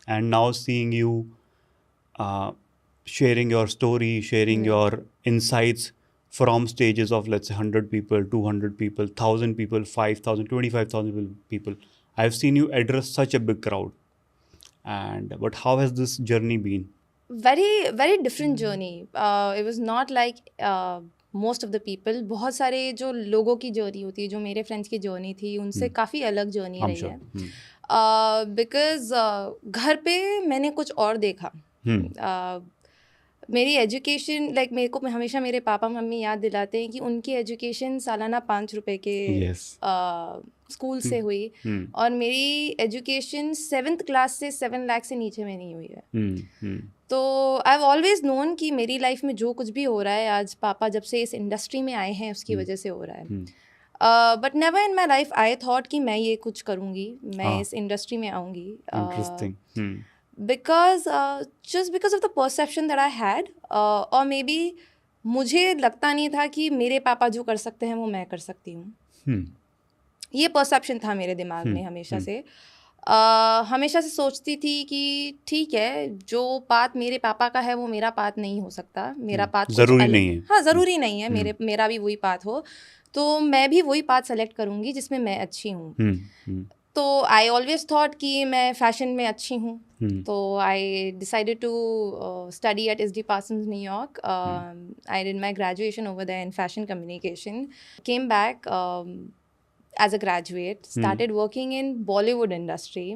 and now seeing you sharing your story, sharing your insights from stages of, let's say, 100 people, 200 people, 1,000 people, 5,000, 25,000 people. I've seen you address such a big crowd. But how has this journey been? very different journey. It was not like most of the people. बहुत सारे जो लोगों की journey होती है, जो मेरे friends की जर्नी थी, उनसे काफ़ी अलग जर्नी I'm रही sure. है. बिकॉज घर पे मैंने कुछ और देखा. मेरी एजुकेशन मेरे को हमेशा मेरे पापा मम्मी याद दिलाते हैं कि उनकी एजुकेशन सालाना 5 रुपए के Yes. स्कूल से हुई, और मेरी एजुकेशन 7th क्लास से 7 लाख से नीचे में नहीं हुई है. तो आई हैव ऑलवेज नोन कि मेरी लाइफ में जो कुछ भी हो रहा है आज पापा जब से इस इंडस्ट्री में आए हैं उसकी वजह से हो रहा है. But never in my life I thought कि मैं ये कुछ करूँगी, मैं इस इंडस्ट्री में आऊँगी. Interesting. because just because of the perception that I had, or maybe मुझे लगता नहीं था कि मेरे पापा जो कर सकते हैं वो मैं कर सकती हूँ. ये परसेप्शन था मेरे दिमाग में हमेशा से. हमेशा से सोचती थी कि ठीक है, जो पाथ मेरे पापा का है वो मेरा पाथ नहीं हो सकता, मेरा पाथ जरूरी नहीं है. हाँ, ज़रूरी नहीं है मेरा भी वही पाथ हो, तो मैं भी वही पाथ सेलेक्ट करूँगी जिसमें मैं अच्छी हूँ. तो आई ऑलवेज थॉट कि मैं फैशन में अच्छी हूँ. तो I decided to study at SD Parsons, New York. I did my graduation over there in fashion communication. Came back as a graduate, started working in Bollywood industry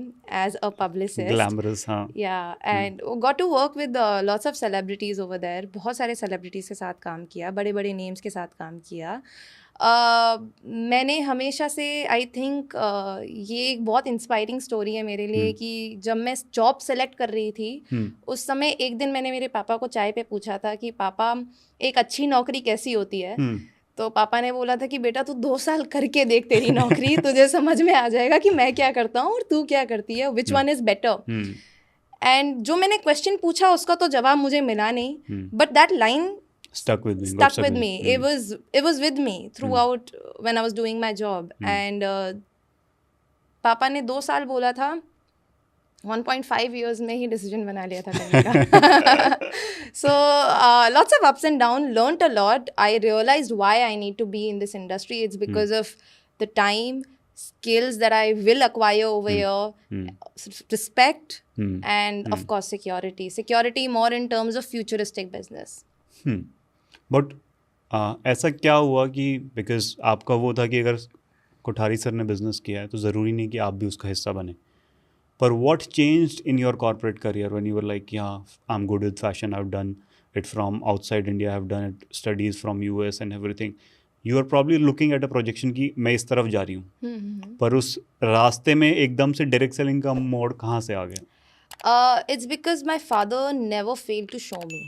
as a publicist. Glamorous, हाँ. Yeah, and got to work with lots of celebrities over there. बहुत सारे celebrities के साथ काम किया, बड़े बड़े names के साथ काम किया. मैंने हमेशा से आई थिंक ये एक बहुत इंस्पायरिंग स्टोरी है मेरे लिए कि जब मैं जॉब सेलेक्ट कर रही थी उस समय एक दिन मैंने मेरे पापा को चाय पे पूछा था कि पापा एक अच्छी नौकरी कैसी होती है. तो पापा ने बोला था कि बेटा तू 2 साल करके देख तेरी नौकरी, तुझे समझ में आ जाएगा कि मैं क्या करता हूँ और तू क्या करती है, which one is better. And जो मैंने क्वेश्चन पूछा उसका तो जवाब मुझे मिला नहीं, but that line stuck with me. It was with me throughout when I was doing my job. And पापा ने 2 साल बोला था, 1.5 years में ही डिसीजन बना लिया था करने का. So lots of ups and downs, learned a lot. I realized why I need to be in this industry. It's because of the time, skills that I will acquire over here, respect, and of course security more in terms of futuristic business. But ऐसा क्या हुआ कि because आपका वो था कि अगर Kothari sir ने बिजनेस किया है तो ज़रूरी नहीं कि आप भी उसका हिस्सा बने, पर what changed in your corporate career when you were like हाँ I am good with fashion, I have done it from outside India, I have done it studies from US and everything. You are probably looking at a projection कि मैं इस तरफ जा रही हूँ, पर उस रास्ते में एकदम से डायरेक्ट सेलिंग का मोड़ कहाँ से आ गया? It's because my father never fail to show me.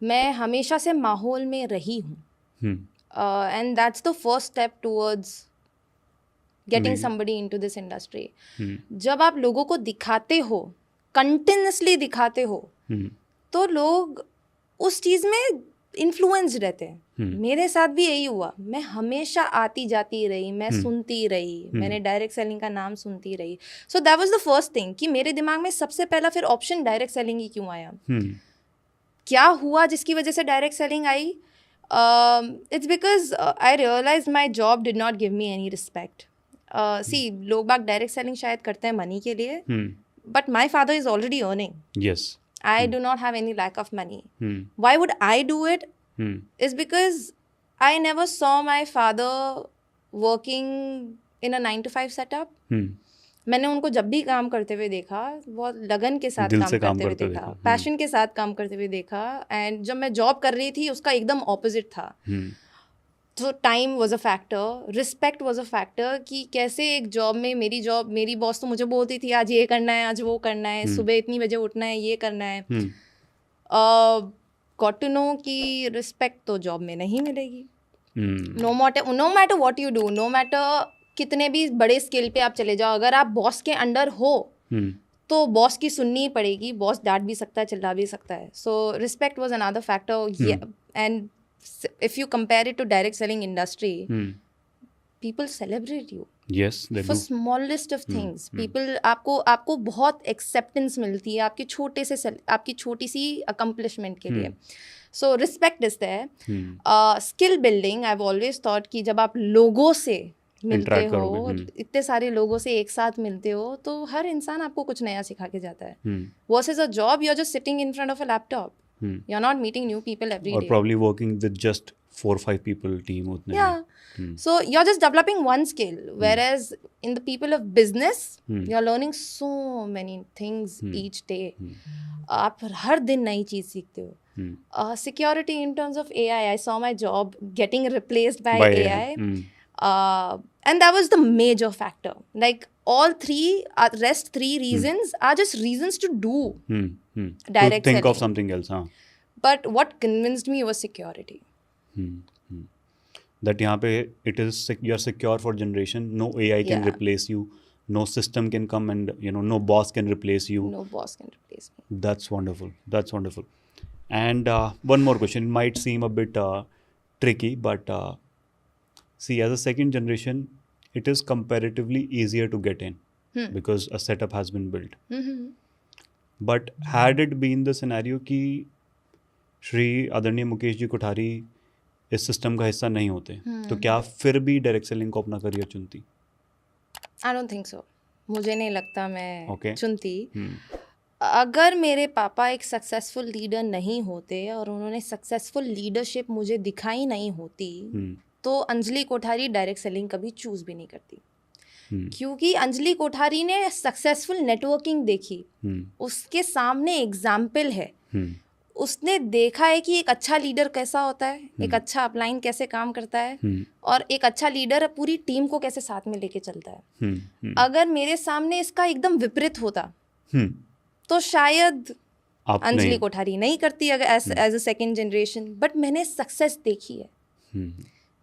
मैं हमेशा से माहौल में रही हूँ, and that's the first step towards getting somebody into this industry. जब आप लोगों को दिखाते हो, कंटिन्यूसली दिखाते हो, तो लोग उस चीज़ में इन्फ्लुएंस्ड रहते हैं. मेरे साथ भी यही हुआ. मैं हमेशा आती जाती रही, मैं सुनती रही, मैंने डायरेक्ट सेलिंग का नाम सुनती रही. So that was the first thing कि मेरे दिमाग में सबसे पहला फिर ऑप्शन डायरेक्ट सेलिंग ही क्यों आया. क्या हुआ जिसकी वजह से डायरेक्ट सेलिंग आई? It's because I realise my job did not give me any respect. See, लोग बाग डायरेक्ट सेलिंग शायद करते हैं मनी के लिए, but my father is already earning. Yes, I do not have any lack of money. Why would I do it? Is because I never saw my father working in a 9 to 5 setup. मैंने उनको जब भी काम करते हुए देखा, बहुत लगन के साथ काम करते हुए देखा, पैशन के साथ काम करते हुए देखा. एंड जब मैं जॉब कर रही थी उसका एकदम ऑपोजिट था. तो time was a factor, respect was a factor कि कैसे एक जॉब में मेरी बॉस तो मुझे बोलती थी आज ये करना है, आज वो करना है, सुबह इतनी बजे उठना है, ये करना है. गॉट टू नो कि रिस्पेक्ट तो जॉब में नहीं मिलेगी. No matter what you do, no matter कितने भी बड़े स्केल पे आप चले जाओ, अगर आप बॉस के अंडर हो तो बॉस की सुननी पड़ेगी. बॉस डांट भी सकता है, चिल्ला भी सकता है. So respect was another factor. And if you compare it to direct selling industry, people celebrate you. Yes, they for do. Smallest of things people आपको बहुत एक्सेप्टेंस मिलती है आपकी आपकी छोटी सी अकम्पलिशमेंट के लिए. So respect is there. Skill building I have always thought कि जब आप लोगों से मिलते Interact हो, करोगे. इतने सारे लोगों से एक साथ मिलते हो, तो हर इंसान आपको कुछ नया सिखा के जाता है. Versus a job you are just sitting in front of a laptop. You are not meeting new people every Or day. probably working with just 4-5 people team उतने में. Yeah. So you're just developing one skill, whereas in the people of business, you're learning so many things each day. आप हर दिन नई चीज़ सीखते हो. Security in terms of AI, I saw my job getting replaced by AI. And that was the major factor. Like all rest three reasons are just reasons to do direct To think of selling. something else. But what convinced me was security. That यहाँ पे it is you are secure for generation. No AI can Yeah. replace you. No system can come and no boss can replace you. No boss can replace me. That's wonderful. That's wonderful. And one more question. It might seem a bit tricky, but see, as a second generation, it is comparatively easier to get in because a setup has been built. But had it been the scenario कि श्री आदरणीय मुकेश जी कोठारी इस system का हिस्सा नहीं होते, तो क्या फिर भी डायरेक्ट सेलिंग को अपना करियर चुनती? I don't think so. मुझे नहीं लगता मैं Okay. चुनती. अगर मेरे पापा एक सक्सेसफुल लीडर नहीं होते और उन्होंने सक्सेसफुल लीडरशिप मुझे दिखाई नहीं होती, तो अंजलि कोठारी डायरेक्ट सेलिंग कभी चूज भी नहीं करती. क्योंकि अंजलि कोठारी ने सक्सेसफुल नेटवर्किंग देखी, उसके सामने एग्जाम्पल है, उसने देखा है कि एक अच्छा लीडर कैसा होता है, एक अच्छा अपलाइन कैसे काम करता है, और एक अच्छा लीडर पूरी टीम को कैसे साथ में लेके चलता है. अगर मेरे सामने इसका एकदम विपरीत होता तो शायद अंजलि कोठारी नहीं करती अगर as a second generation. But मैंने सक्सेस देखी है.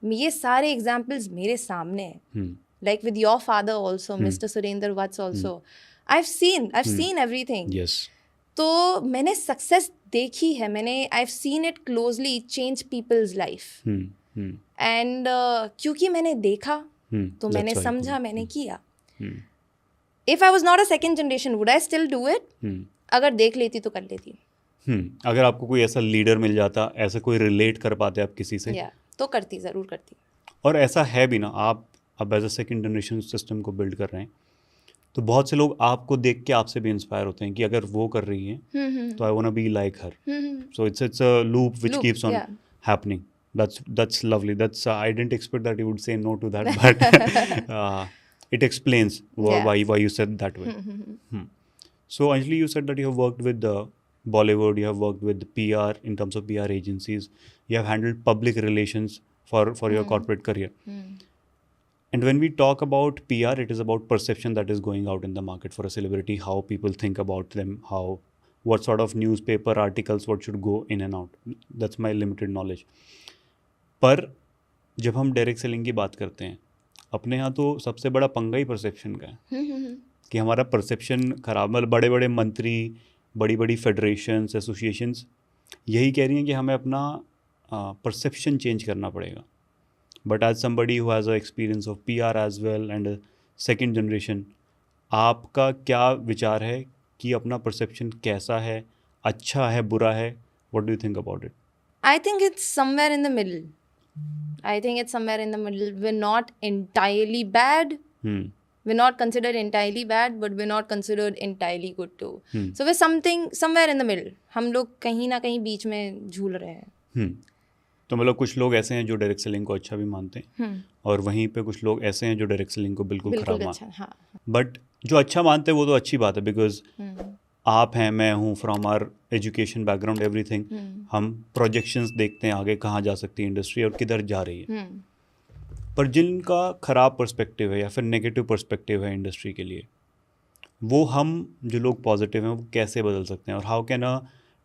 ये सारे एग्जाम्पल्स मेरे सामने हैं. Like with your father also, Mr. Surinder Vats also. I've seen everything. Yes. तो मैंने सक्सेस देखी है, I've seen it closely change people's life. And क्योंकि मैंने देखा, तो मैंने समझा, मैंने किया. If I was not a second generation, would I still do it? अगर देख लेती तो कर लेती. अगर आपको कोई ऐसा लीडर मिल जाता, ऐसा कोई रिलेट कर पाते आप किसी से, तो करती, ज़रूर करती. और ऐसा है भी ना, आप अब as a second generation system को बिल्ड कर रहे हैं, तो बहुत से लोग आपको देख के आपसे भी इंस्पायर होते हैं कि अगर वो कर रही हैं तो I want to be like her. So it's a loop which keeps on happening. That's lovely. I didn't expect that you would say no to that, but it explains why you said that way. So Anjali, you said that you have worked with Bollywood, you have worked with PR in terms of PR agencies, you have handled public relations for your corporate career. And when we talk about PR, it is about perception that is going out in the market for a celebrity, how people think about them, what sort of newspaper articles, what should go in and out. That's my limited knowledge. पर जब हम direct selling की बात करते हैं, अपने यहाँ तो सबसे बड़ा पंगा ही परसेप्शन का है कि हमारा परसेप्शन खराब. मतलब बड़े बड़े मंत्री, बड़ी बड़ी फेडरेशंस, एसोसिएशंस यही कह रही हैं कि हमें अपना परसेप्शन चेंज करना पड़ेगा. But as somebody who has a experience of PR as well and second generation, आपका क्या विचार है कि अपना परसेप्शन कैसा है, अच्छा है, बुरा है? What do you think about it? I think it's somewhere in the middle. We're not entirely bad. We're not considered entirely bad, but we're not considered entirely good too. So we're somewhere in the middle. हम लोग कहीं ना कहीं बीच में झूल रहे हैं. तो मतलब कुछ लोग ऐसे हैं जो डायरेक्ट सेलिंग को अच्छा भी मानते हैं, और वहीं पे कुछ लोग ऐसे हैं जो डायरेक्ट सेलिंग को बिल्कुल खराब मानते हैं. बट जो अच्छा मानते हैं वो तो अच्छी बात है, बिकॉज आप हैं, मैं हूँ, from our education background everything, हम प्रोजेक्शंस देखते हैं आगे कहाँ जा सकती है इंडस्ट्री और किधर जा रही है. पर जिनका ख़राब पर्सपेक्टिव है या फिर नेगेटिव पर्सपेक्टिव है इंडस्ट्री के लिए, वो हम जो लोग पॉजिटिव हैं वो कैसे बदल सकते हैं? और how can a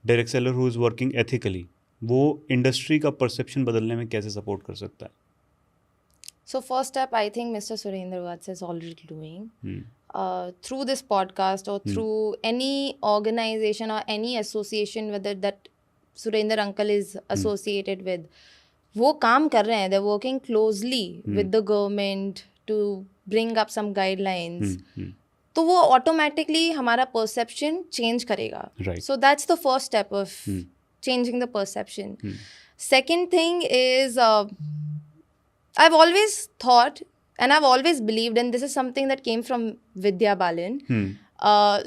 direct seller who is working ethically वो इंडस्ट्री का परसेप्शन बदलने में कैसे सपोर्ट कर सकता है? So first step, I think Mr. Surinder Vats is already doing. Through this podcast or through any organization or any association whether that Surinder uncle is associated with, वो काम कर रहे हैं. They're working closely with the government to bring up some guidelines, तो वो automatically हमारा perception change करेगा. Right. So that's the first step of changing the perception. Second thing is I've always thought and I've always believed, and this is something that came from Vidya Balan.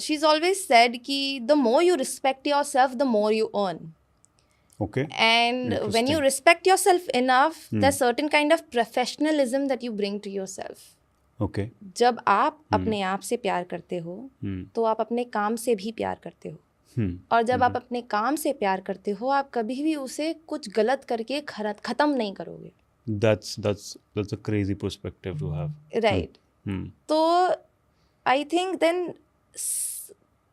She's always said कि the more you respect yourself, the more you earn. Okay. And when you respect yourself enough, there's certain kind of professionalism that you bring to yourself. Okay. जब आप अपने आप से प्यार करते हो तो आप अपने काम से भी प्यार करते हो. और जब आप अपने काम से प्यार करते हो, आप कभी भी उसे कुछ गलत करके खत्म नहीं करोगे. That's a crazy perspective to have. Right. तो I think then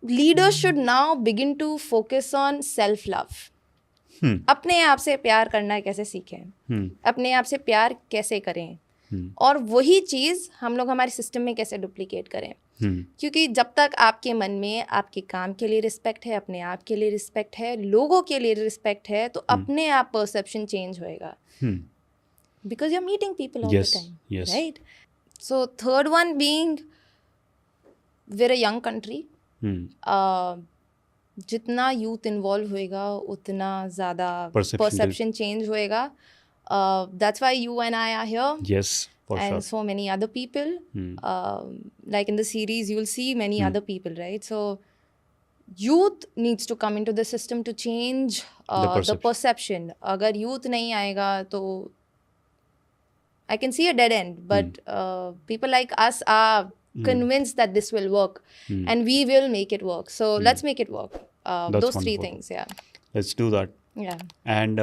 leaders should now begin to focus on self-love. अपने आप से प्यार करना कैसे सीखें, अपने आप से प्यार कैसे करें, और वही चीज़ हम लोग हमारे सिस्टम में कैसे डुप्लीकेट करें. क्योंकि जब तक आपके मन में आपके काम के लिए रिस्पेक्ट है, अपने आप के लिए रिस्पेक्ट है, लोगों के लिए रिस्पेक्ट है, तो अपने आप परसेप्शन चेंज होएगा. Because you're meeting people all the time. Yes. Right? So third one being, we're a young country. जितना यूथ इन्वॉल्व होएगा उतना ज़्यादा परसेप्शन चेंज होएगा. That's why you and I are here. Yes, for and sure. So many other people. Like in the series, you'll see many other people, right? So youth needs to come into the system to change the perception. अगर youth नहीं आएगा तो I can see a dead end, but people like us are convinced that this will work, and we will make it work. So let's make it work. Those wonderful. 3 things, yeah. Let's do that. Yeah. And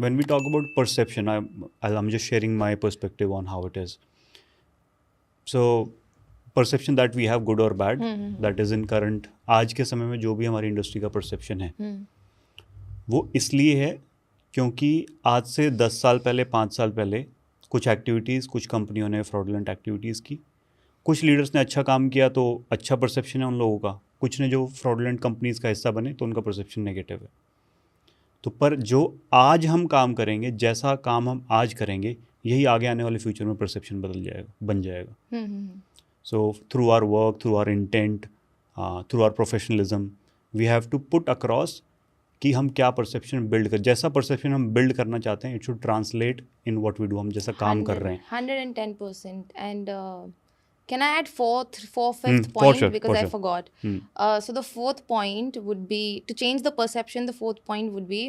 when we talk about perception, I'm just sharing my perspective on how it is. So perception that we have, good or bad, that is in current, आज के समय में जो भी हमारी industry का perception है, वो इसलिए है क्योंकि आज से 10 साल पहले, 5 साल पहले कुछ एक्टिविटीज़, कुछ कंपनियों ने फ्रॉडलेंट एक्टिविटीज़ की, कुछ लीडर्स ने अच्छा काम किया तो अच्छा परसेप्शन है उन लोगों का, कुछ ने जो फ्रॉडलेंट कंपनीज़ का हिस्सा बने तो उनका परसेप्शन नेगेटिव है. तो पर जो आज हम काम करेंगे, जैसा काम हम आज करेंगे, यही आगे आने वाले फ्यूचर में परसेप्शन बन जाएगा. So through our work, through our intent, through our professionalism, we have to put across कि हम क्या परसेप्शन बिल्ड कर, जैसा परसेप्शन हम बिल्ड करना चाहते हैं, it should translate in what we do. हम जैसा काम कर रहे हैं. 110%. And can I add fifth point? Sure, because I sure. forgot. So the fourth point would be, to change the perception, the fourth point would be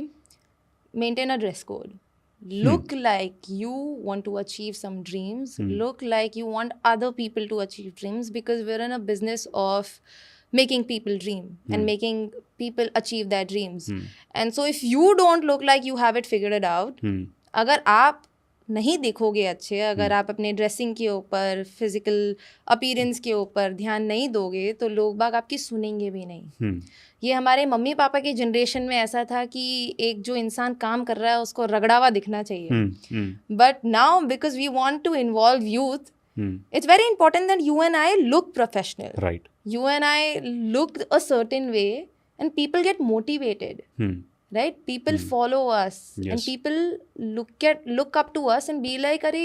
maintain a dress code. Look like you want to achieve some dreams. Look like you want other people to achieve dreams, because we're in a business of making people dream and making people achieve their dreams. And so if you don't look like you have it figured out, अगर आप नहीं दिखोगे अच्छे, अगर आप अपने dressing के ऊपर, physical appearance के ऊपर ध्यान नहीं दोगे, तो लोग बाग आपकी सुनेंगे भी नहीं. ये हमारे मम्मी पापा की जनरेशन में ऐसा था कि एक जो इंसान काम कर रहा है उसको रगड़ावा दिखना चाहिए. But now because we want to involve youth, it's very important that you and I look professional. Right. You and I look a certain way and people get motivated. Right? People follow us. Yes. And people look up to us and be like, अरे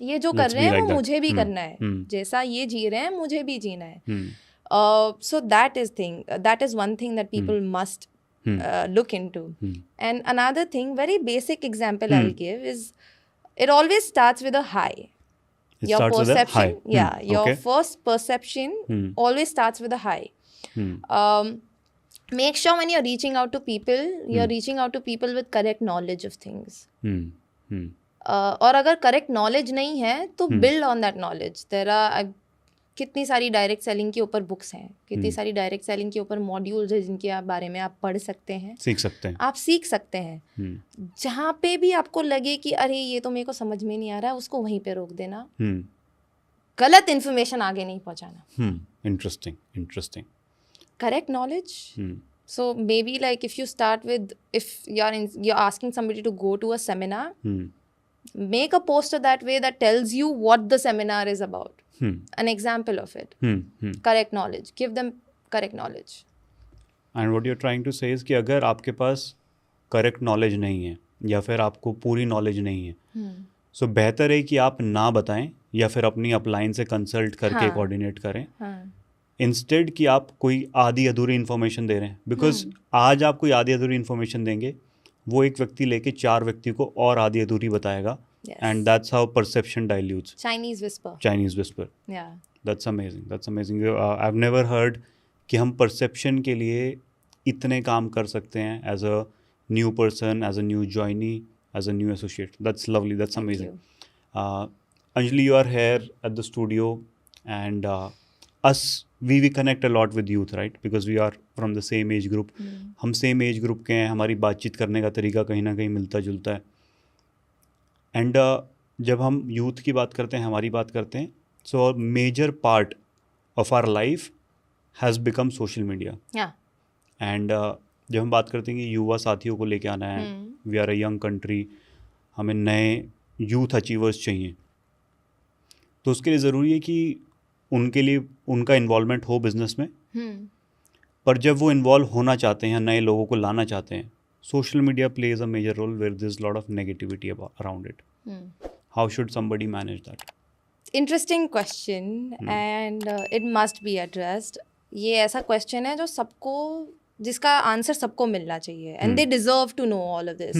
ये जो कर रहे हैं वो मुझे भी करना है. जैसा ये जी रहे हैं मुझे भी जीना है. So that is one thing that people must look into. And another thing, very basic example I'll give is, it always starts with a high. Your perception, your first perception always starts with a high. Make sure when you're reaching out to people, you're reaching out to people with correct knowledge of things. और अगर correct knowledge नहीं है तो build on that knowledge. There are कितनी सारी direct selling के ऊपर books हैं, कितनी सारी डायरेक्ट सेलिंग के ऊपर मॉड्यूल्स हैं जिनके बारे में आप पढ़ सकते हैं, सीख सकते हैं, आप सीख सकते हैं. जहाँ पे भी आपको लगे कि अरे ये तो मेरे को समझ में नहीं आ रहा है, उसको वहीं पे रोक देना. गलत इन्फॉर्मेशन आगे नहीं पहुँचाना. Interesting. Correct knowledge. So maybe like if you start with, if you're asking somebody to go to a seminar, make a poster that way that tells you what the seminar is about. An example of it. Correct knowledge. Give them correct knowledge. And what you're trying to say is कि अगर आपके पास correct knowledge नहीं है या फिर आपको पूरी knowledge नहीं है, so बेहतर है कि आप ना बताएं या फिर अपनी अपलाइन से कंसल्ट करके हाँ। कोऑर्डिनेट करें, हाँ, इंस्टेड कि आप कोई आधी अधूरी इन्फॉर्मेशन दे रहे हैं, बिकॉज आज आप कोई आधी अधूरी इन्फॉर्मेशन देंगे, वो एक व्यक्ति लेके 4 व्यक्ति को और आधी अधूरी बताएगा, yes. And that's how perception dilutes. Chinese whisper. Chinese whisper. Yeah. That's amazing, that's amazing. I have never heard कि हम परसेप्शन के लिए इतने काम कर सकते हैं as a new person, as a new joinee, as a new associate. That's lovely, that's Thank amazing. you. Anjali, you are here at the studio, and we connect a lot with youth, right? Because we are from the same age group. हम same age group के हैं, हमारी बातचीत करने का तरीका कहीं ना कहीं मिलता जुलता है. एंड जब हम यूथ की बात करते हैं, हमारी बात करते हैं, so a major part of our life has become social media. Yeah. And जब हम बात करते हैं कि युवा साथियों को लेके आना है, we are a young country, हमें नए यूथ अचीवर्स चाहिए, तो उसके लिए ज़रूरी है कि उनके लिए उनका इन्वॉल्वमेंट हो बिजनेस में. पर जब वो इन्वॉल्व होना चाहते हैं, नए लोगों को लाना चाहते हैं, social media plays a major role where this lot of negativity around it. How should somebody manage that? Interesting question, and it must be addressed. ये ऐसा क्वेश्चन है जो सबको, जिसका आंसर सबको मिलना चाहिए, and they deserve to know all of this.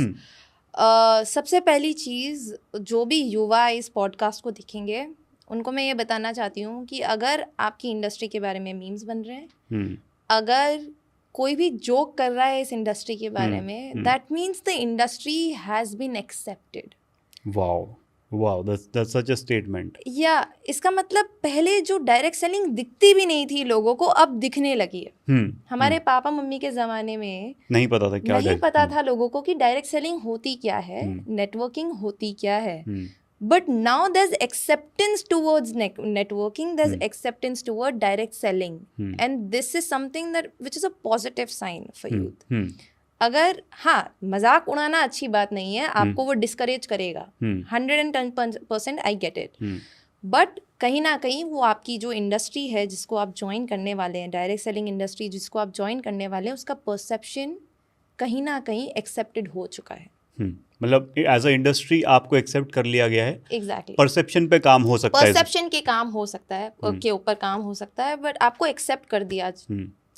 सबसे पहली चीज़, जो भी युवा इस पॉडकास्ट को दिखेंगे, उनको मैं ये बताना चाहती हूँ कि अगर आपकी इंडस्ट्री के बारे में मीम्स बन रहे हैं, अगर कोई भी जोक कर रहा है इस इंडस्ट्री के बारे में, that means the industry has been accepted. Wow, that's such a statement. या इसका मतलब पहले जो डायरेक्ट सेलिंग दिखती भी नहीं थी लोगों को, अब दिखने लगी है. हमारे पापा मम्मी के ज़माने में नहीं पता था क्या, नहीं पता था लोगों को कि डायरेक्ट सेलिंग होती क्या है, नेटवर्किंग होती क्या है. But now there's acceptance towards networking, there's acceptance toward direct selling, and this is something that which is a positive sign for youth. अगर हाँ, मजाक उड़ाना अच्छी बात नहीं है, आपको वो डिस्करेज करेगा, 110%, आई गेट इट. बट कहीं ना कहीं वो आपकी जो इंडस्ट्री है जिसको आप ज्वाइन करने वाले हैं, डायरेक्ट सेलिंग इंडस्ट्री जिसको आप ज्वाइन करने वाले हैं, उसका परसेप्शन कहीं ना कहीं एक्सेप्टेड हो चुका है. मतलब एज अ इंडस्ट्री आपको एक्सेप्ट कर लिया गया है. एग्जैक्टली. परसेप्शन पे काम हो सकता है, परसेप्शन के काम हो सकता है, के ऊपर काम हो सकता है, बट आपको एक्सेप्ट कर दिया,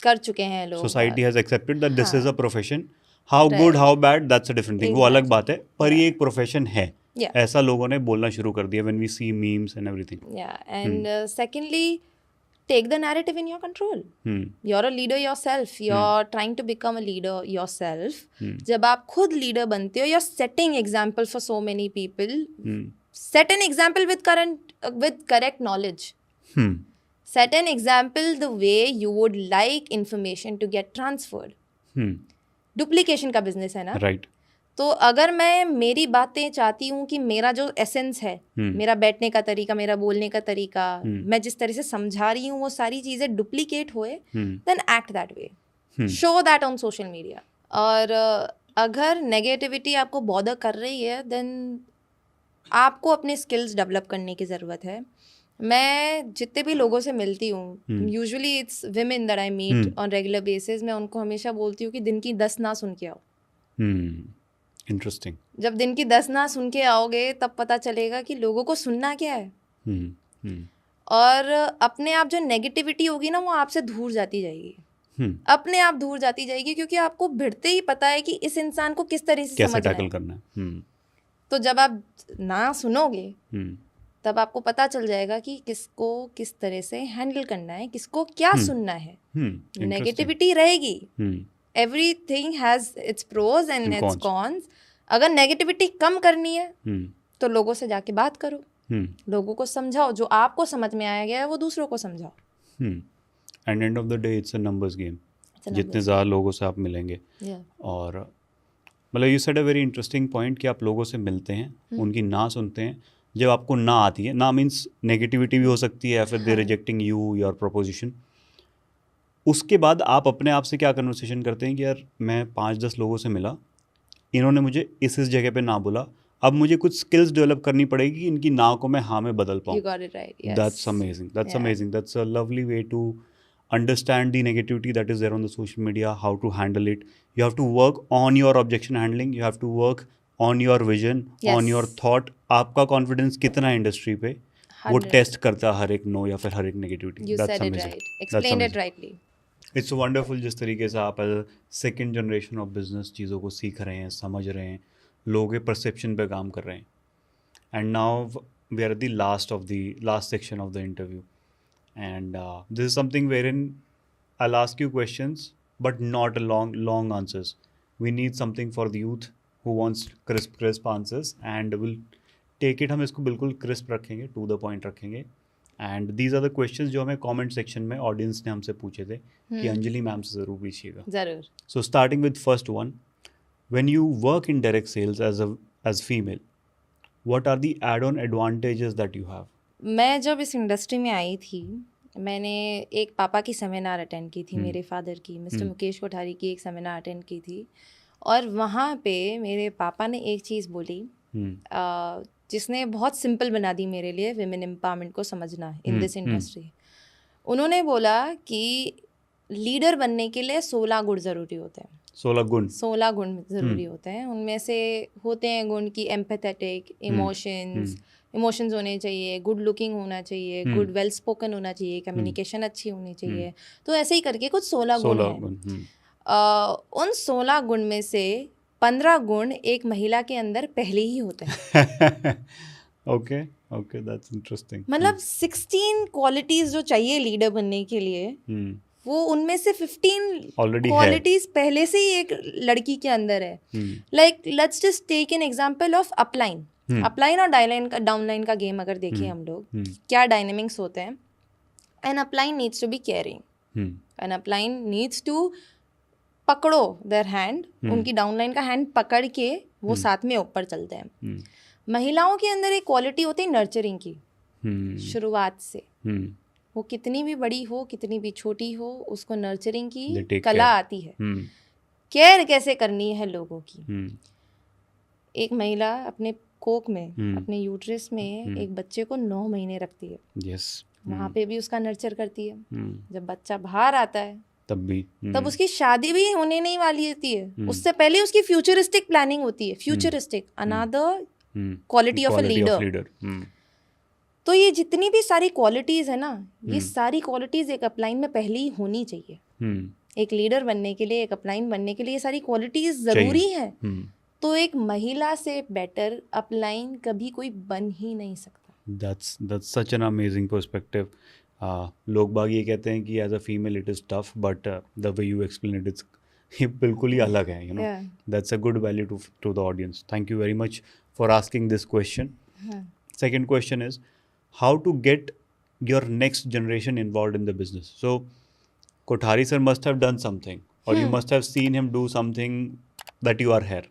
कर चुके हैं लोग. Society has accepted that this is a profession. How good how bad that's a different thing, वो अलग बात है, पर ये एक प्रोफेशन है. ऐसा लोगों ने बोलना शुरू कर दिया when we see memes and everything. या and secondly, take the narrative in your control. You're a leader yourself. You're trying to become a leader yourself. जब आप खुद leader बनते हो, you're setting example for so many people. Set an example with correct knowledge. Set an example the way you would like information to get transferred. Duplication का business है ना? Right. तो अगर मैं मेरी बातें चाहती हूँ कि मेरा जो एसेंस है, मेरा बैठने का तरीका, मेरा बोलने का तरीका, मैं जिस तरह से समझा रही हूँ वो सारी चीज़ें डुप्लीकेट हुए, then act that way, show that on social media. और अगर नेगेटिविटी आपको बॉदर कर रही है, देन आपको अपने स्किल्स डेवलप करने की ज़रूरत है. मैं जितने भी लोगों से मिलती हूँ, usually it's women that I meet on regular basis, मैं उनको हमेशा बोलती हूँ कि दिन की 10 ना सुन के आओ. इंटरेस्टिंग. जब दिन की 10 ना सुन के आओगे तब पता चलेगा कि लोगों को सुनना क्या है. और अपने आप जो नेगेटिविटी होगी ना, वो आपसे दूर जाती जाएगी, अपने आप दूर जाती जाएगी, क्योंकि आपको भिड़ते ही पता है कि इस इंसान को किस तरह से समझना है, करना है. तो जब आप ना सुनोगे तब आपको पता चल जाएगा कि किसको किस तरह से हैंडल करना है, किसको क्या सुनना है. नेगेटिविटी रहेगी, everything has its pros and its cons. अगर नेगेटिविटी कम करनी है तो लोगों से जाके बात करो, लोगों को समझाओ, जो आपको समझ में आया गया है वो दूसरों को समझाओ. And end of the day it's a numbers game. जितने ज़्यादा लोगों से आप मिलेंगे, और मतलब you said a very interesting point कि आप लोगों से मिलते हैं, उनकी ना सुनते हैं. जब आपको ना आती है, ना मीन्स नेगेटिविटी भी हो सकती है, या फिर दे रिजेक्टिंग यू, योर प्रोपोजिशन, उसके बाद आप अपने आप से क्या कन्वर्सेशन करते हैं कि यार मैं 5-10 लोगों से मिला, इन्होंने मुझे इस जगह पे ना बोला, अब मुझे कुछ स्किल्स डेवलप करनी पड़ेगी कि इनकी ना को मैं हाँ में बदल पाऊँ. That's amazing, that's amazing, that's a lovely way to understand the negativity that is there on the social media, how to handle it. You have to work on your objection handling, you have to work on your vision, on your thought. आपका confidence कितना है industry पे, वो 100. Test करता है हर एक no या फिर हर एक negativity. You That's said it amazing. right. That's Explained it amazing. rightly. It's wonderful जिस तरीके से आप as second generation of business चीज़ों को सीख रहे हैं, समझ रहे हैं, लोगों के परसेप्शन पे काम कर रहे हैं. And now we are the last section of the interview, and this is something wherein I'll ask you questions but not a long answers. We need something for the youth who wants crisp answers, and we'll take it, हम इसको बिल्कुल crisp रखेंगे, to the point रखेंगे. And these are the questions जो हमें comment section में audience ने हमसे पूछे थे कि अंजलि मैम से ज़रूर पूछिएगा. ज़रूर. So starting with first one, when you work in direct sales as female, what are the add on advantages that you have? मैं जब इस इंडस्ट्री में आई थी, मैंने एक पापा की सेमिनार अटेंड की थी, मेरे फादर की, मिस्टर मुकेश कोठारी की एक सेमिनार अटेंड की थी. और वहाँ पे मेरे पापा ने एक चीज़ बोली जिसने बहुत सिंपल बना दी मेरे लिए विमेन एम्पावरमेंट को समझना इन दिस इंडस्ट्री. उन्होंने बोला कि लीडर बनने के लिए 16 गुण ज़रूरी होते हैं. 16 गुण ज़रूरी होते हैं. उनमें से होते हैं गुण की एम्पैथेटिक, इमोशंस होने चाहिए, गुड लुकिंग होना चाहिए, गुड वेल स्पोकन होना चाहिए, कम्युनिकेशन अच्छी होनी चाहिए. तो ऐसे ही करके कुछ 16 गुण हैं. उन 16 गुण में से 15 गुण एक महिला के अंदर पहले ही होते हैं. Okay, that's interesting. मतलब 16 क्वालिटीज जो चाहिए लीडर बनने के लिए, वो उनमें से 15 क्वालिटीज पहले से ही एक लड़की के अंदर है. Like let's just take an example of upline. Upline और डाउनलाइन का गेम अगर देखें हम लोग, क्या डायनेमिक्स होते हैं. An upline needs to be caring, an upline needs to पकड़ो देयर हैंड, उनकी डाउनलाइन का हैंड पकड़ के वो साथ में ऊपर चलते हैं. महिलाओं के अंदर एक क्वालिटी होती है नर्चरिंग की. शुरुआत से वो कितनी भी बड़ी हो, कितनी भी छोटी हो, उसको नर्चरिंग की कला आती है. केयर कैसे करनी है लोगों की. एक महिला अपने कोक में, अपने यूट्रस में एक बच्चे को 9 महीने रखती है. वहाँ पे भी उसका नर्चर करती है. जब बच्चा बाहर आता है तब उसकी शादी भी होने नहीं वाली होती है. उससे पहले उसकी फ्यूचरिस्टिक प्लानिंग होती है. Futuristic, another quality of a leader. तो ये जितनी भी सारी क्वालिटीज है ना, ये सारी क्वालिटीज एक अपलाइन में पहले ही होनी चाहिए. एक लीडर बनने के लिए, एक अपलाइन बनने के लिए ये सारी क्वालिटीज जरूरी है. तो एक महिला से बेटर अपलाइन कभी कोई बन ही नहीं सकता. That's such an amazing perspective. लोग बाग ये कहते हैं कि as a female it is tough, but the way you explain it it's ये बिल्कुल ही अलग है. You know, that's a good value to the audience. Thank you very much for asking this question. Second question is, how to get your next generation involved in the business? So Kothari sir must have done something, or you must have seen him do something that you are here.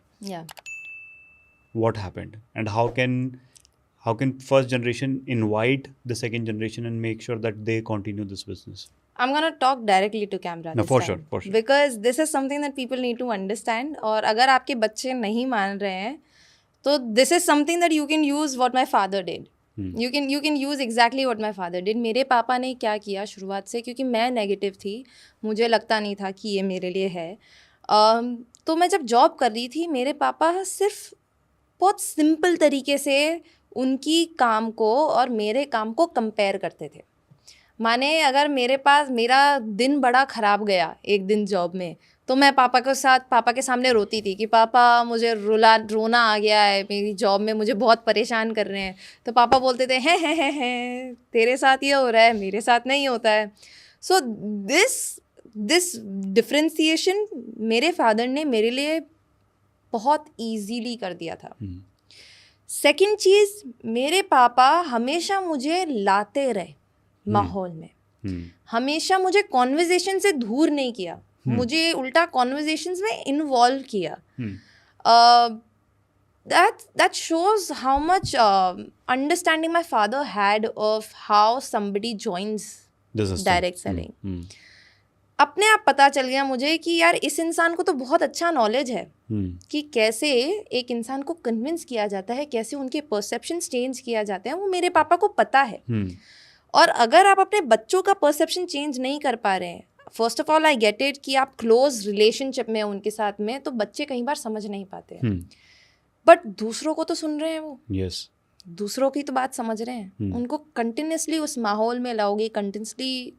What happened, and how can first generation invite the second generation and make sure that they continue this business? I'm going to talk directly to camera this time. For sure. Because this is something that people need to understand. और अगर आपके बच्चे नहीं मान रहे हैं, तो this is something that you can use what my father did. You can use exactly what my father did. मेरे पापा ने क्या किया शुरुआत से, क्योंकि मैं नेगेटिव थी, मुझे लगता नहीं था कि ये मेरे लिए है. तो मैं जब जॉब कर रही थी, मेरे पापा सिर्फ बहुत सिंपल तरीके से उनकी काम को और मेरे काम को कंपेयर करते थे. माने अगर मेरा दिन बड़ा ख़राब गया एक दिन जॉब में, तो मैं पापा के सामने रोती थी कि पापा मुझे रोना आ गया है, मेरी जॉब में मुझे बहुत परेशान कर रहे हैं. तो पापा बोलते थे हैं तेरे साथ ये हो रहा है, मेरे साथ नहीं होता है. सो दिस डिफ्रेंसिएशन मेरे फादर ने मेरे लिए बहुत ईजीली कर दिया था. सेकंड चीज़, मेरे पापा हमेशा मुझे लाते रहे माहौल में. हमेशा मुझे कॉन्वर्जेशन से दूर नहीं किया, मुझे उल्टा कॉन्वर्जेशंस में इन्वॉल्व किया. that shows how much understanding my father had of how somebody joins direct selling. अपने आप पता चल गया मुझे कि यार इस इंसान को तो बहुत अच्छा नॉलेज है कि कैसे एक इंसान को कन्विंस किया जाता है, कैसे उनके परसेप्शंस चेंज किया जाते हैं, वो मेरे पापा को पता है. और अगर आप अपने बच्चों का परसेप्शन चेंज नहीं कर पा रहे हैं, first of all I get it कि आप क्लोज रिलेशनशिप में उनके साथ में, तो बच्चे कई बार समझ नहीं पाते हैं. बट दूसरों को तो सुन रहे हैं वो. दूसरों की तो बात समझ रहे हैं, उनको कंटिन्यूसली उस माहौल में लाओगे, कंटिन्यूसली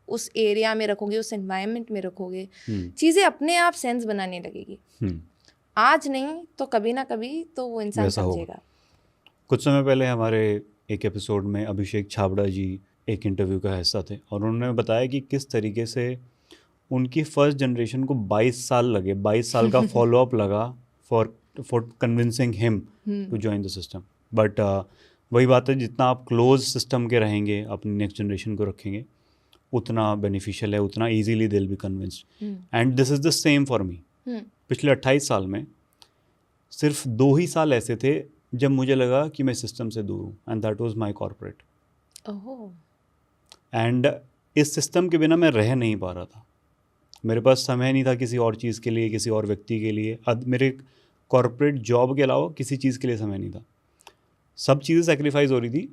उस एरिया में रखोगे, उस एनवायरनमेंट में रखोगे, चीज़ें अपने आप सेंस बनाने लगेगी। आज नहीं तो कभी ना कभी तो वो इंसान समझेगा। कुछ समय पहले हमारे एक एपिसोड में अभिषेक छाबड़ा जी एक इंटरव्यू का हिस्सा थे और उन्होंने बताया कि किस तरीके से उनकी फर्स्ट जनरेशन को 22 साल लगे, 22 साल का फॉलोअप लगा for convincing him to join the system. But वही बात है, जितना आप क्लोज सिस्टम के रहेंगे, अपनी नेक्स्ट जनरेशन को रखेंगे, उतना बेनिफिशियल है, उतना easily they will be convinced. And this is the same for me. पिछले 28 साल में सिर्फ 2 ही साल ऐसे थे जब मुझे लगा कि मैं सिस्टम से दूर हूँ, and that was my corporate. And इस सिस्टम के बिना मैं रह नहीं पा रहा था। मेरे पास समय नहीं था किसी और चीज़ के लिए, किसी और व्यक्ति के लिए। मेरे कॉर्पोरेट जॉब के अलावा किसी चीज़ के लिए समय नहीं था। सब चीज़ें सेक्रीफाइस हो रही थी,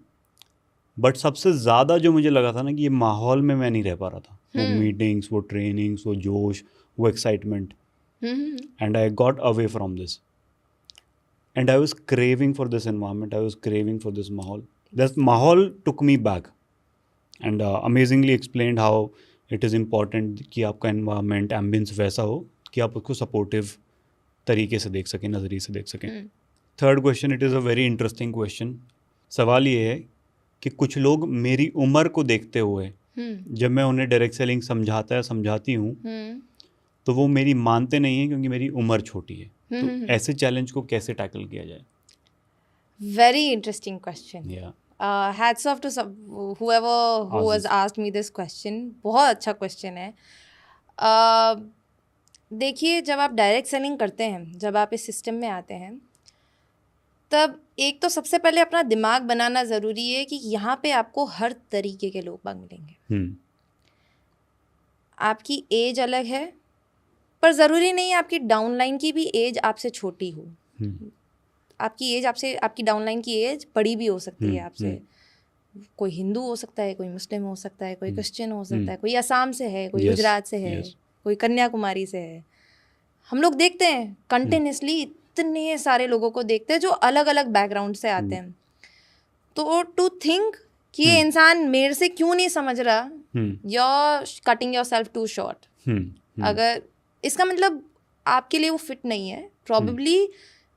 बट सबसे ज़्यादा जो मुझे लगा था ना कि ये माहौल में मैं नहीं रह पा रहा था। वो मीटिंग्स, वो ट्रेनिंग्स, वो जोश, वो excitement, and I got away from this and I was craving for this environment, I was craving for this माहौल. दिस माहौल took me back and amazingly explained how it is important कि आपका environment, ambience वैसा हो कि आप उसको supportive तरीके से देख सकें, नज़रिए से देख सकें. Third question, it is a very interesting question. सवाल ये है कि कुछ लोग मेरी उम्र को देखते हुए जब मैं उन्हें डायरेक्ट सेलिंग समझाता है, समझाती हूँ, तो वो मेरी मानते नहीं हैं क्योंकि मेरी उम्र छोटी है. तो ऐसे चैलेंज को कैसे टैकल किया जाए? Very interesting question. Hats off to whoever who has asked me this question. बहुत अच्छा क्वेश्चन है. देखिए, जब आप डायरेक्ट सेलिंग करते हैं, जब आप इस सिस्टम में आते हैं, तब एक तो सबसे पहले अपना दिमाग बनाना ज़रूरी है कि यहाँ पे आपको हर तरीके के लोग बाग मिलेंगे. आपकी एज अलग है, पर ज़रूरी नहीं है आपकी डाउनलाइन की भी एज आपसे छोटी हो. आपकी एज आपसे, आपकी डाउनलाइन की एज बड़ी भी हो सकती है आपसे. कोई हिंदू हो सकता है, कोई मुस्लिम हो सकता है, कोई क्रिश्चियन हो सकता है, कोई असम से है, कोई गुजरात से है, कोई कन्याकुमारी से है. हम लोग देखते हैं कंटिन्यूसली, इतने सारे लोगों को देखते हैं जो अलग अलग बैकग्राउंड से आते हैं. तो टू थिंक कि ये इंसान मेरे से क्यों नहीं समझ रहा, you're cutting yourself too short. अगर इसका मतलब आपके लिए वो फिट नहीं है, प्रॉबेबली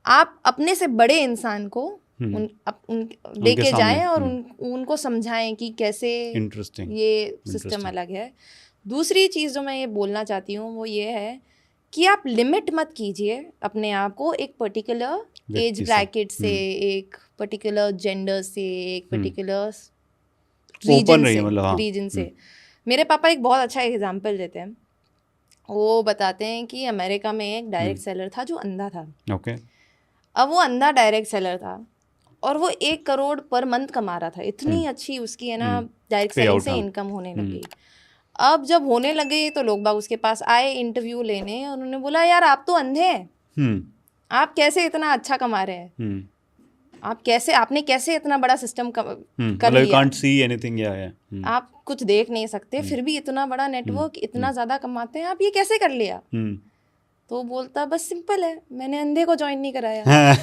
आप अपने से बड़े इंसान को लेके जाएं और उनको समझाएं कि कैसे ये सिस्टम अलग है. दूसरी चीज़ जो मैं ये बोलना चाहती हूँ वो ये है कि आप लिमिट मत कीजिए अपने आप को एक पर्टिकुलर एज ब्रैकेट से, एक पर्टिकुलर जेंडर से, एक पर्टिकुलर रीजन से. मेरे पापा एक बहुत अच्छा एग्जाम्पल देते हैं. वो बताते हैं कि अमेरिका में एक डायरेक्ट सेलर था जो अंधा था. अब वो अंधा डायरेक्ट सेलर था और वो 1 करोड़ पर मंथ कमा रहा था. इतनी अच्छी उसकी है ना डायरेक्ट सेलिंग से इनकम होने लगी. अब जब होने लगे तो लोग बाग उसके पास आए इंटरव्यू लेने और उन्होंने बोला, यार आप तो अंधे हैं, आप कैसे इतना अच्छा कमा रहे हैं, आप कैसे, आपने कैसे इतना बड़ा सिस्टम कर लिया, can't see anything, आप कुछ देख नहीं सकते, फिर भी इतना बड़ा नेटवर्क, इतना ज़्यादा कमाते हैं, आप ये कैसे कर लिया? तो बोलता, बस सिंपल है, मैंने अंधे को ज्वाइन नहीं कराया.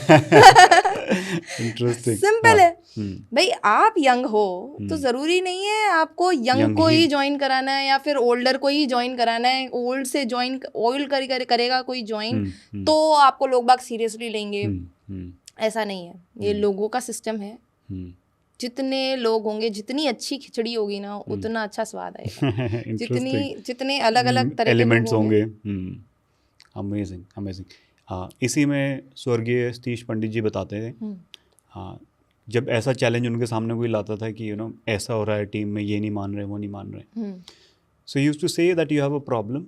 सिंपल है भाई. आप यंग हो तो ज़रूरी नहीं है आपको यंग को ही ज्वाइन कराना है या फिर ओल्डर को ही ज्वाइन कराना है. ओल्ड से ज्वाइन, ओल्ड करेगा कोई ज्वाइन तो आपको लोग बाग सीरियसली लेंगे, ऐसा नहीं है. ये लोगों का सिस्टम है. जितने लोग होंगे, जितनी अच्छी खिचड़ी होगी ना, उतना अच्छा स्वाद आएगा. जितने अलग अलग तरह के एलिमेंट्स होंगे. अमेजिंग. इसी में स्वर्गीय सतीश पंडित जी बताते थे, जब ऐसा चैलेंज उनके सामने कोई लाता था कि ऐसा हो रहा है टीम में, ये नहीं मान रहे, वो नहीं मान रहे, so he used to say that you have a problem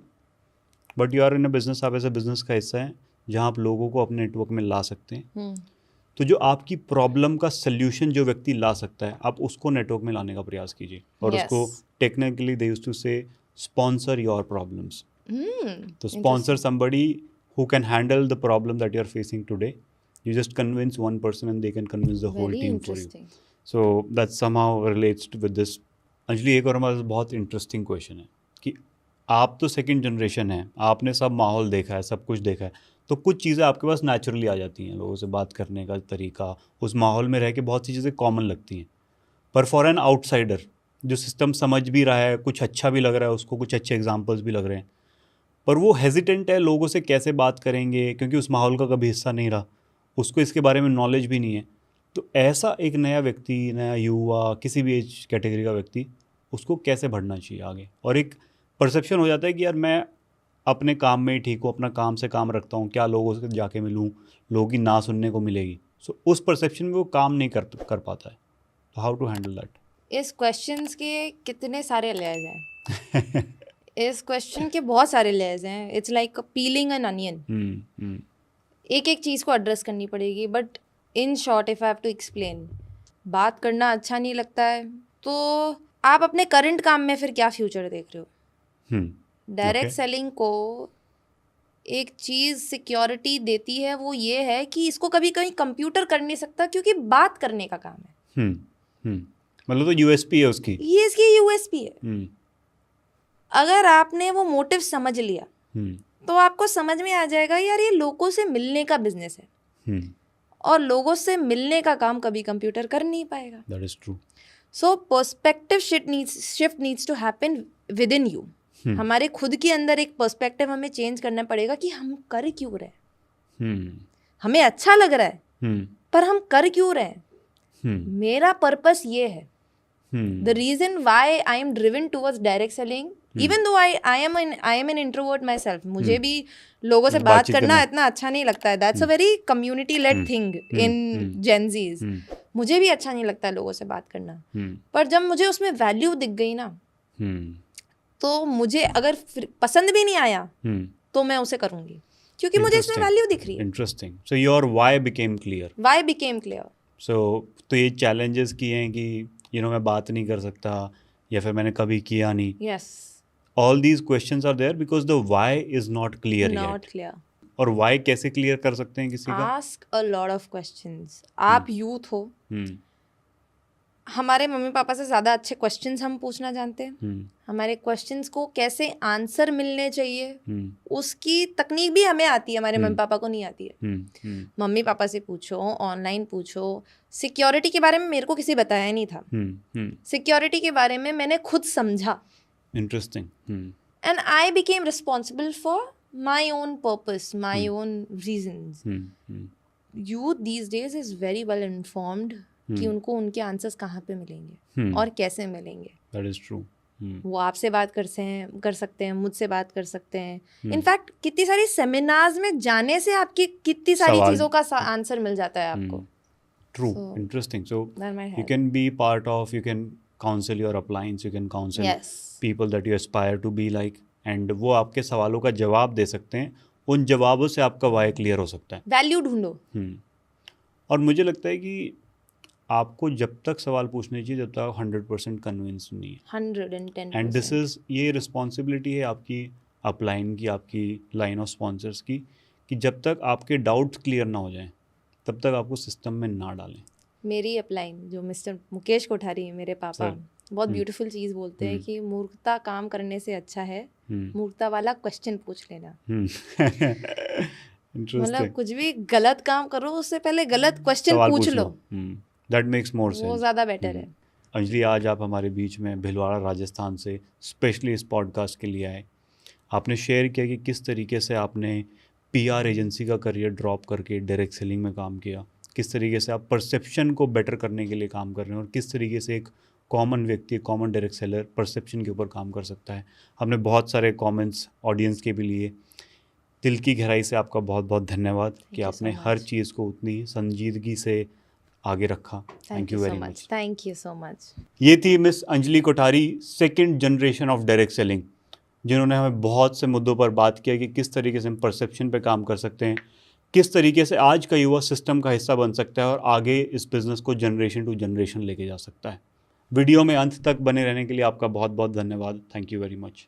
but you are in a business. आप ऐसे बिजनेस का हिस्सा है जहाँ आप लोगों को अपने नेटवर्क में ला सकते हैं. तो जो आपकी प्रॉब्लम का सल्यूशन जो व्यक्ति ला सकता है, आप उसको नेटवर्क में लाने का प्रयास कीजिए. और उसको टेक्निकली दे यूज्ड टू से स्पॉन्सर योर प्रॉब्लम्स. तो sponsor somebody who can handle the problem that you are facing today. You just convince one person and they can convince the whole team for you. So that somehow relates with this. Anjali, एक और हमारा बहुत interesting question है कि आप तो second generation है, आपने सब माहौल देखा है, सब कुछ देखा है, तो कुछ चीज़ें आपके पास नेचुरली आ जाती हैं, लोगों से बात करने का तरीका, उस माहौल में रह के बहुत सी चीज़ें कॉमन लगती हैं। पर फॉर एन आउटसाइडर जो सिस्टम समझ भी रहा है, कुछ अच्छा भी लग रहा है उसको, कुछ अच्छे एग्जाम्पल्स भी लग रहे हैं, पर वो हेजिटेंट है लोगों से कैसे बात करेंगे, क्योंकि उस माहौल का कभी हिस्सा नहीं रहा, उसको इसके बारे में नॉलेज भी नहीं है। तो ऐसा एक नया व्यक्ति, नया युवा, किसी भी एज कैटेगरी का व्यक्ति, उसको कैसे बढ़ना चाहिए आगे? और एक परसेप्शन हो जाता है कि यार मैं अपने काम में ही ठीक हूँ, अपना काम से काम रखता हूँ, क्या लोगों से जाके मिलूँ, लोगों की ना सुनने को मिलेगी। सो उस परसेप्शन में वो काम नहीं कर पाता है। तो हाउ टू हैंडल दैट? इस क्वेश्चंस के कितने सारे लेयर्स हैं। इस क्वेश्चन के बहुत सारे लेयर्स हैं। It's like peeling an onion. एक एक चीज़ को एड्रेस करनी पड़ेगी। But in short if I have to explain, बात करना अच्छा नहीं लगता है तो आप अपने करंट काम में फिर क्या फ्यूचर देख रहे हो? डायरेक्ट सेलिंग को एक चीज़ सिक्योरिटी देती है, वो ये है कि इसको कभी कहीं कंप्यूटर कर नहीं सकता, क्योंकि बात करने का काम है। मतलब तो यूएसपी है उसकी, ये इसकी यूएसपी है। अगर आपने वो मोटिव समझ लिया तो आपको समझ में आ जाएगा यार ये लोगों से मिलने का बिजनेस है, और लोगों से मिलने का काम कभी कंप्यूटर कर नहीं पाएगा। That is true. So perspective shift needs to happen within you. हमारे खुद के अंदर एक पर्सपेक्टिव हमें चेंज करना पड़ेगा कि हम कर क्यों रहे। हमें अच्छा लग रहा है पर हम कर क्यों रहे हैं? मेरा पर्पस ये है। The reason why I am driven towards direct selling, even though I am an introvert myself, मुझे भी लोगों से बात करना इतना अच्छा नहीं लगता है। That's a very community lead thing in Gen Zs. मुझे भी अच्छा नहीं लगता है लोगों से बात करना, पर जब मुझे उसमें वैल्यू दिख गई ना, तो मुझे अगर पसंद भी नहीं आया तो मैं उसे करूंगी, क्योंकि मुझे इसमें वैल्यू दिख रही है। Interesting. So your why became clear. Why became clear. So तो ये चैलेंजेस किए हैं कि मैं बात नहीं कर सकता, या फिर मैंने कभी किया नहीं। Yes, all these questions are there because the why is not clear yet. और why कैसे क्लियर कर सकते हैं किसी का? Ask a lot of questions. आप यूथ हो, हमारे मम्मी पापा से ज़्यादा अच्छे क्वेश्चंस हम पूछना जानते हैं। हमारे क्वेश्चंस को कैसे आंसर मिलने चाहिए उसकी तकनीक भी हमें आती है, हमारे मम्मी पापा को नहीं आती है। मम्मी पापा से पूछो, ऑनलाइन पूछो। सिक्योरिटी के बारे में मेरे को किसी बताया नहीं था। सिक्योरिटी के बारे में मैंने खुद समझा। Interesting. And I became responsible for my own purpose, my own reasons. Youth these days is very well informed कि उनको उनके आंसर्स कहाँ पे मिलेंगे और कैसे मिलेंगे। That is true. वो आपसे बात कर सकते हैं, मुझसे बात कर सकते हैं। इनफैक्ट कितनी सारी सेमिनार्स में जाने से आपकी कितनी सारी चीज़ों का आंसर मिल जाता है आपको। True. Interesting. So you can be part of, you can counsel your uplines, you can counsel people that you aspire to be like, and वो आपके सवालों का जवाब दे सकते हैं। उन जवाबों से आपका वाई क्लियर हो सकता है। वैल्यू ढूंढो। और मुझे लगता है कि आपको जब तक सवाल पूछने चाहिए जब तक 100% कन्विंस नहीं है। 110%। एंड दिस इज़, ये रिस्पॉन्सिबिलिटी है आपकी अपलाइन की, आपकी लाइन ऑफ स्पॉन्सर्स की, कि जब तक आपके डाउट्स क्लियर ना हो जाएं तब तक आपको सिस्टम में ना डालें। मेरी अपलाइन जो मिस्टर मुकेश कोठारी मेरे पापा बहुत ब्यूटीफुल चीज़ बोलते हैं कि मूर्खता काम करने से अच्छा है मूर्खता वाला क्वेश्चन पूछ लेना। मतलब कुछ भी गलत काम करो उससे पहले गलत क्वेश्चन पूछ लो। दैट मेक्स मोर सेंस, वो ज़्यादा बेटर है। अंजलि, आज आप हमारे बीच में भिलवाड़ा राजस्थान से स्पेशली इस पॉडकास्ट के लिए आए। आपने शेयर किया कि किस तरीके से आपने पीआर एजेंसी का करियर ड्रॉप करके डायरेक्ट सेलिंग में काम किया, किस तरीके से आप परसेप्शन को बेटर करने के लिए काम कर रहे हैं, और किस तरीके से एक कॉमन व्यक्ति, कॉमन डायरेक्ट सेलर परसेप्शन के ऊपर काम कर सकता है। हमने बहुत सारे कमेंट्स ऑडियंस के भी लिए। दिल की गहराई से आपका बहुत बहुत धन्यवाद कि आपने हर चीज़ को उतनी संजीदगी से आगे रखा। Thank you very much. Thank you so much. ये थी miss Anjali Kothari, second generation of direct selling, जिन्होंने हमें बहुत से मुद्दों पर बात किया कि किस तरीके से हम परसेप्शन पे काम कर सकते हैं, किस तरीके से आज का युवा सिस्टम का हिस्सा बन सकता है और आगे इस बिज़नेस को जनरेशन टू जनरेशन लेके जा सकता है। वीडियो में अंत तक बने रहने के लिए आपका बहुत बहुत धन्यवाद। Thank you very much.